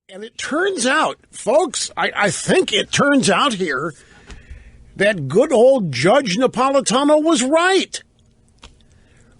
And it turns out, folks, I think it turns out here that good old Judge Napolitano was right.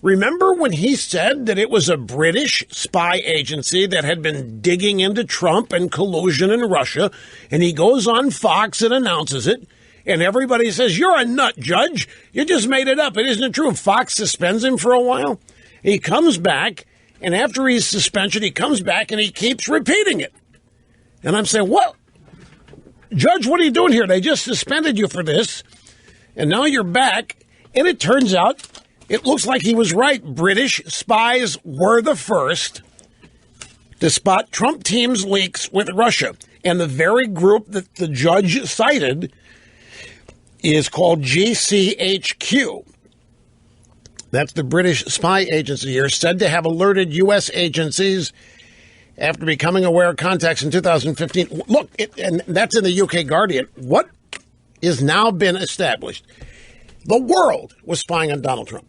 Remember when he said that it was a British spy agency that had been digging into Trump and collusion in Russia, and he goes on Fox and announces it, and everybody says, "You're a nut, Judge. You just made it up. It isn't true." Fox suspends him for a while. He comes back, and after his suspension, he comes back and he keeps repeating it. And I'm saying, "What? Judge, what are you doing here? They just suspended you for this, and now you're back." And it turns out, it looks like he was right. British spies were the first to spot Trump team's leaks with Russia. And the very group that the judge cited is called GCHQ. That's the British spy agency here, said to have alerted U.S. agencies after becoming aware of contacts in 2015. Look, and that's in the UK Guardian. What is now been established? The world was spying on Donald Trump.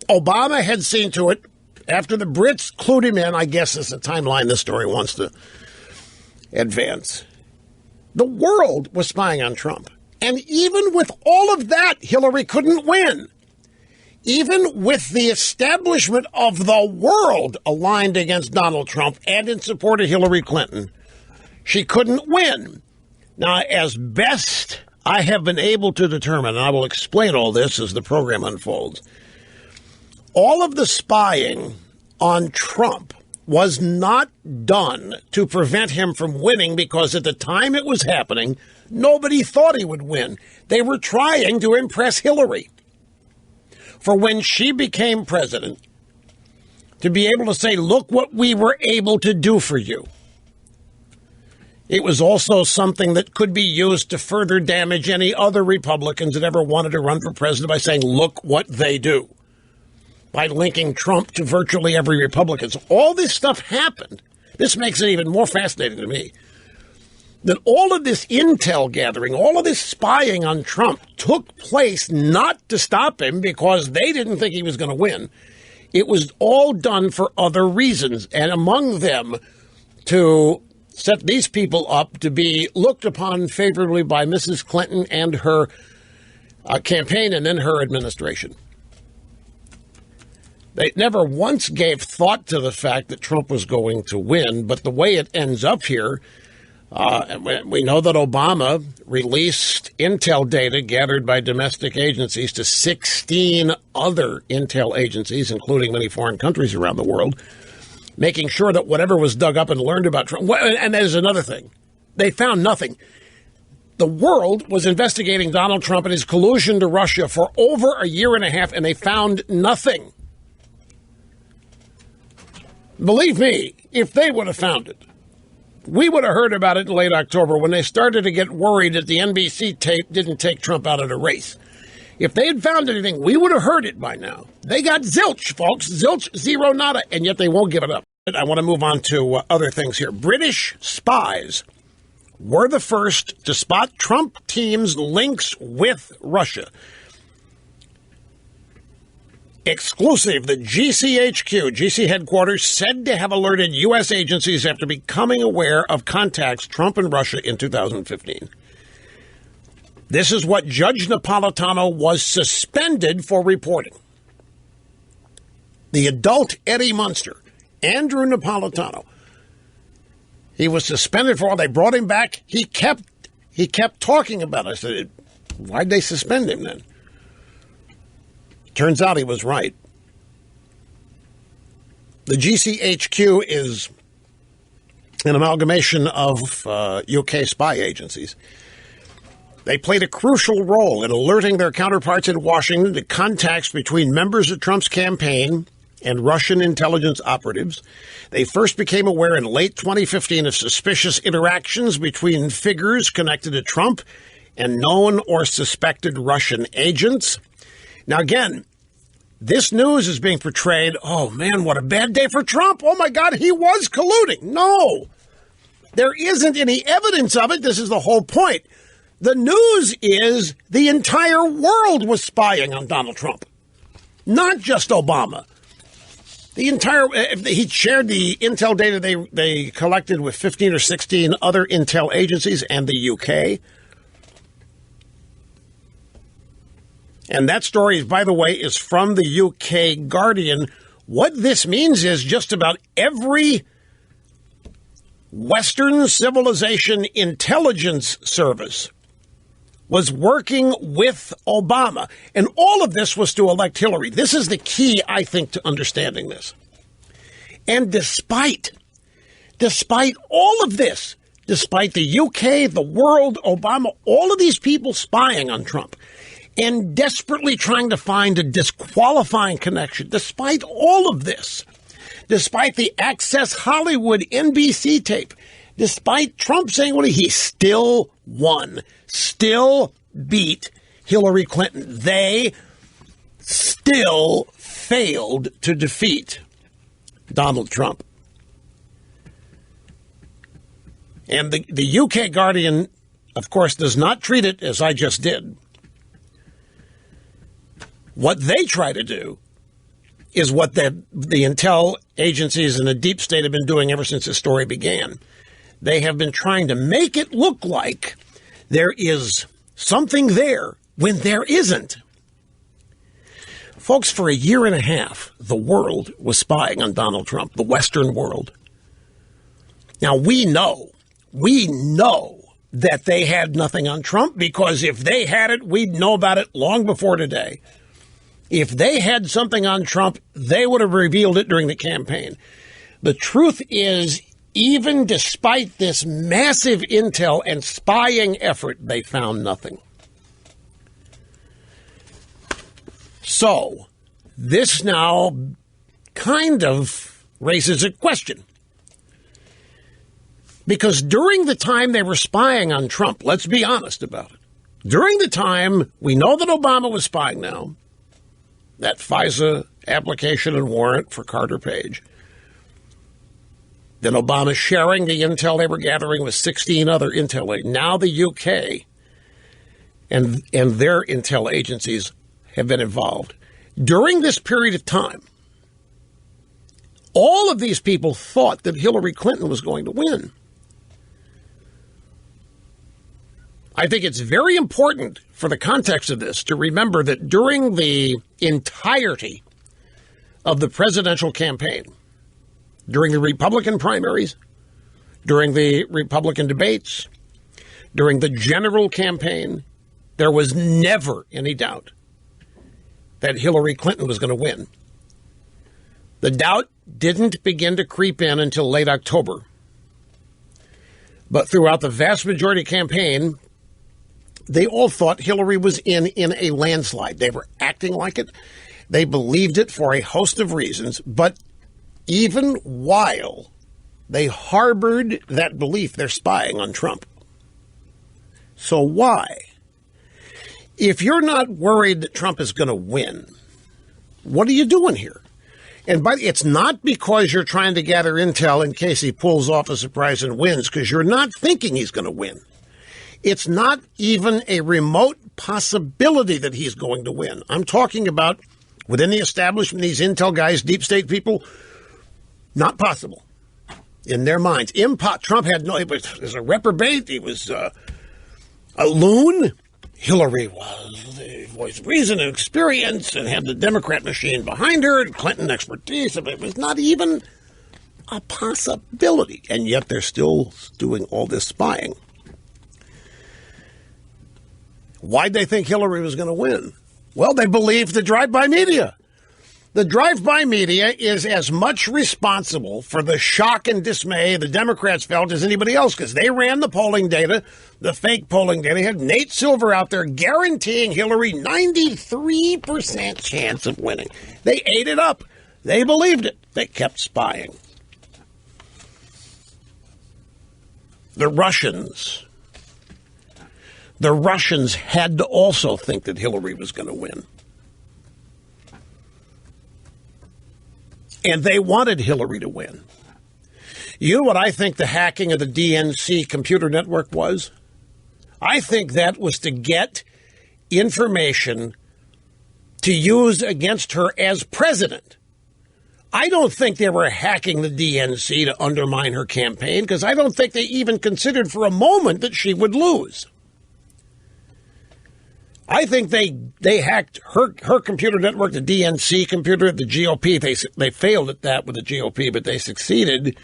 Obama had seen to it after the Brits clued him in. I guess it's a timeline this story wants to advance. The world was spying on Trump. And even with all of that, Hillary couldn't win. Even with the establishment of the world aligned against Donald Trump and in support of Hillary Clinton, she couldn't win. Now, as best I have been able to determine, and I will explain all this as the program unfolds, all of the spying on Trump was not done to prevent him from winning, because at the time it was happening, nobody thought he would win. They were trying to impress Hillary. For when she became president, to be able to say, "Look what we were able to do for you." It was also something that could be used to further damage any other Republicans that ever wanted to run for president by saying, "Look what they do," by linking Trump to virtually every Republican. So all this stuff happened. This makes it even more fascinating to me, that all of this intel gathering, all of this spying on Trump took place not to stop him because they didn't think he was going to win. It was all done for other reasons, and among them to set these people up to be looked upon favorably by Mrs. Clinton and her campaign and then her administration. They never once gave thought to the fact that Trump was going to win, but the way it ends up here, we know that Obama released intel data gathered by domestic agencies to 16 other intel agencies, including many foreign countries around the world, making sure that whatever was dug up and learned about Trump. And there's another thing. They found nothing. The world was investigating Donald Trump and his collusion to Russia for over a year and a half, and they found nothing. Believe me, if they would have found it, we would have heard about it in late October when they started to get worried that the NBC tape didn't take Trump out of the race. If they had found anything, we would have heard it by now. They got zilch, folks. Zilch, zero, nada, and yet they won't give it up. I want to move on to other things here. British spies were the first to spot Trump team's links with Russia. Exclusive, the GC headquarters said to have alerted U.S. agencies after becoming aware of contacts Trump and Russia in 2015. This is what Judge Napolitano was suspended for reporting. The adult Eddie Munster, Andrew Napolitano, he was suspended for all. They brought him back. He kept talking about it. I said, why'd they suspend him then? Turns out he was right. The GCHQ is an amalgamation of UK spy agencies. They played a crucial role in alerting their counterparts in Washington to contacts between members of Trump's campaign and Russian intelligence operatives. They first became aware in late 2015 of suspicious interactions between figures connected to Trump and known or suspected Russian agents. Now, again, this news is being portrayed, oh, man, what a bad day for Trump. Oh, my God, he was colluding. No, there isn't any evidence of it. This is the whole point. The news is the entire world was spying on Donald Trump, not just Obama. He shared the intel data they collected with 15 or 16 other intel agencies and the UK. And that story, by the way, is from the UK Guardian. What this means is just about every Western civilization intelligence service was working with Obama. And all of this was to elect Hillary. This is the key, I think, to understanding this. And despite all of this, despite the UK, the world, Obama, all of these people spying on Trump and desperately trying to find a disqualifying connection, despite all of this, despite the Access Hollywood NBC tape, despite Trump saying what he still won, still beat Hillary Clinton. They still failed to defeat Donald Trump. And the UK Guardian, of course, does not treat it as I just did. What they try to do is what the intel agencies and the deep state have been doing ever since the story began. They have been trying to make it look like there is something there when there isn't. Folks, for a year and a half, the world was spying on Donald Trump, the Western world. Now, we know that they had nothing on Trump, because if they had it, we'd know about it long before today. If they had something on Trump, they would have revealed it during the campaign. The truth is, even despite this massive intel and spying effort, they found nothing. So, this now kind of raises a question. Because during the time they were spying on Trump, let's be honest about it. During the time, we know that Obama was spying now, that FISA application and warrant for Carter Page. Then Obama sharing the intel they were gathering with 16 other intel agents. Now the UK and their intel agencies have been involved. During this period of time, all of these people thought that Hillary Clinton was going to win. I think it's very important for the context of this to remember that during the entirety of the presidential campaign, during the Republican primaries, during the Republican debates, during the general campaign, there was never any doubt that Hillary Clinton was going to win. The doubt didn't begin to creep in until late October. But throughout the vast majority campaign, they all thought Hillary was in a landslide. They were acting like it. They believed it for a host of reasons. But even while they harbored that belief, they're spying on Trump. So why? If you're not worried that Trump is going to win, what are you doing here? And it's not because you're trying to gather intel in case he pulls off a surprise and wins, because you're not thinking he's going to win. It's not even a remote possibility that he's going to win. I'm talking about within the establishment, these intel guys, deep state people, not possible in their minds. Trump had he was a reprobate. He was a loon. Hillary was the voice of reason and experience and had the Democrat machine behind her and Clinton expertise. It was not even a possibility. And yet they're still doing all this spying. Why'd they think Hillary was going to win? Well, they believed the drive-by media. The drive-by media is as much responsible for the shock and dismay the Democrats felt as anybody else, because they ran the polling data, the fake polling data. They had Nate Silver out there guaranteeing Hillary 93% chance of winning. They ate it up. They believed it. They kept spying. The Russians had to also think that Hillary was going to win. And they wanted Hillary to win. You know what I think the hacking of the DNC computer network was? I think that was to get information to use against her as president I don't think they were hacking the DNC to undermine her campaign, because I don't think they even considered for a moment that she would lose. I think they hacked her computer network, the DNC computer, the GOP. They failed at that with the GOP, but they succeeded.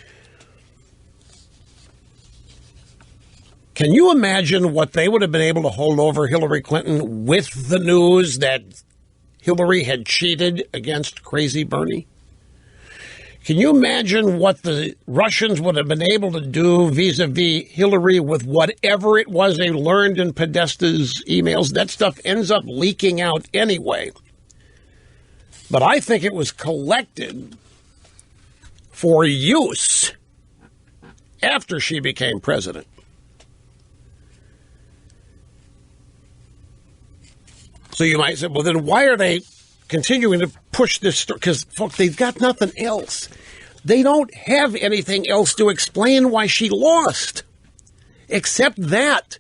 Can you imagine what they would have been able to hold over Hillary Clinton with the news that Hillary had cheated against Crazy Bernie? Can you imagine what the Russians would have been able to do vis-a-vis Hillary with whatever it was they learned in Podesta's emails? That stuff ends up leaking out anyway. But I think it was collected for use after she became president. So you might say, well, then why are they continuing to push this story? Because, folks, they've got nothing else. They don't have anything else to explain why she lost, except that.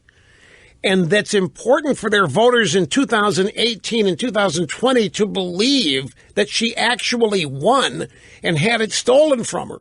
And that's important for their voters in 2018 and 2020 to believe that she actually won and had it stolen from her.